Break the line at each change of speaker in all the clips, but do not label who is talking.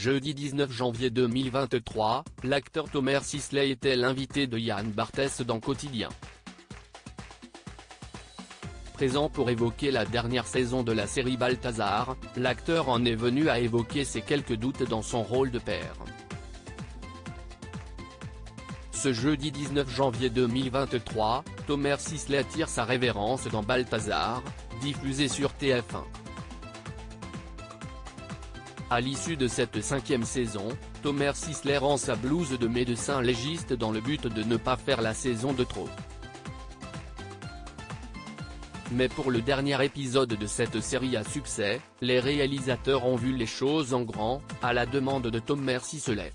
Jeudi 19 janvier 2023, l'acteur Thomas Sisley était l'invité de Yann Barthès dans Quotidien. Présent pour évoquer la dernière saison de la série Balthazar, l'acteur en est venu à évoquer ses quelques doutes dans son rôle de père. Ce jeudi 19 janvier 2023, Thomas Sisley tire sa révérence dans Balthazar, diffusé sur TF1. À l'issue de cette 5e saison, Thomas Sisley rend sa blouse de médecin légiste dans le but de ne pas faire la saison de trop. Mais pour le dernier épisode de cette série à succès, les réalisateurs ont vu les choses en grand, à la demande de Thomas Sisley.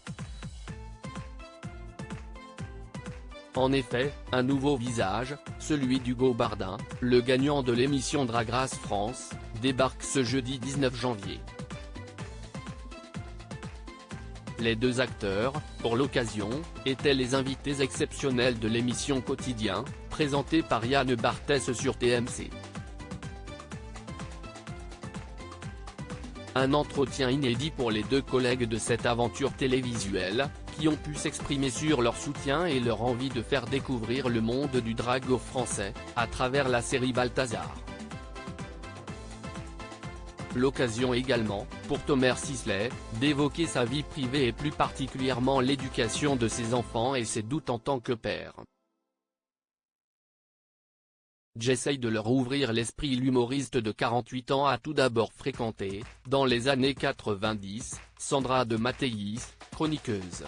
En effet, un nouveau visage, celui d'Hugo Bardin, le gagnant de l'émission Drag Race France, débarque ce jeudi 19 janvier. Les deux acteurs, pour l'occasion, étaient les invités exceptionnels de l'émission Quotidien, présentée par Yann Barthès sur TMC. Un entretien inédit pour les deux collègues de cette aventure télévisuelle, qui ont pu s'exprimer sur leur soutien et leur envie de faire découvrir le monde du drag aux Français, à travers la série Balthazar. L'occasion également, pour Thomas Sisley, d'évoquer sa vie privée et plus particulièrement l'éducation de ses enfants et ses doutes en tant que père. J'essaye de leur ouvrir l'esprit. L'humoriste de 48 ans a tout d'abord fréquenté, dans les années 90, Sandra de Mattéis, chroniqueuse.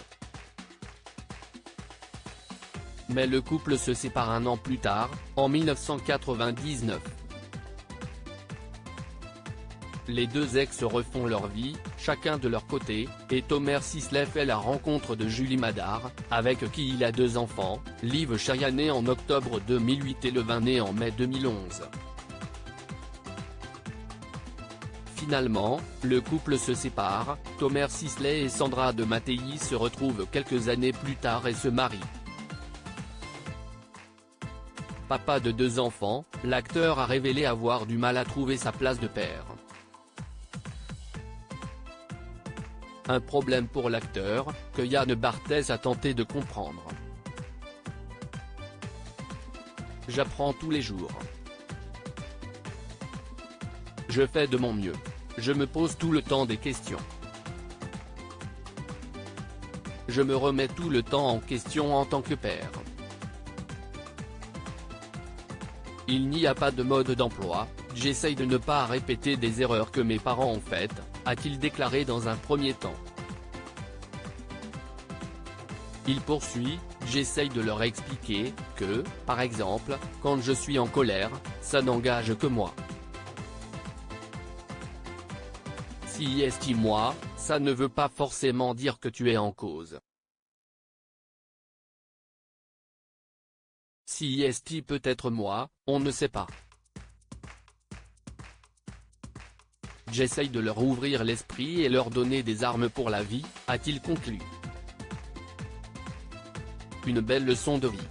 Mais le couple se sépare un an plus tard, en 1999. Les deux ex refont leur vie, chacun de leur côté, et Thomas Sisley fait la rencontre de Julie Madar, avec qui il a deux enfants, Liv Chaya née en octobre 2008 et Levin né en mai 2011. Finalement, le couple se sépare, Thomas Sisley et Sandra de Mattéis se retrouvent quelques années plus tard et se marient. Papa de deux enfants, l'acteur a révélé avoir du mal à trouver sa place de père. Un problème pour l'acteur, que Yann Barthès a tenté de comprendre. J'apprends tous les jours. Je fais de mon mieux. Je me pose tout le temps des questions. Je me remets tout le temps en question en tant que père. Il n'y a pas de mode d'emploi, j'essaye de ne pas répéter des erreurs que mes parents ont faites, a-t-il déclaré dans un premier temps. Il poursuit, j'essaye de leur expliquer, que, par exemple, quand je suis en colère, ça n'engage que moi. Si est moi, ça ne veut pas forcément dire que tu es en cause. Si est peut-être moi, on ne sait pas. J'essaye de leur ouvrir l'esprit et leur donner des armes pour la vie, a-t-il conclu. Une belle leçon de vie.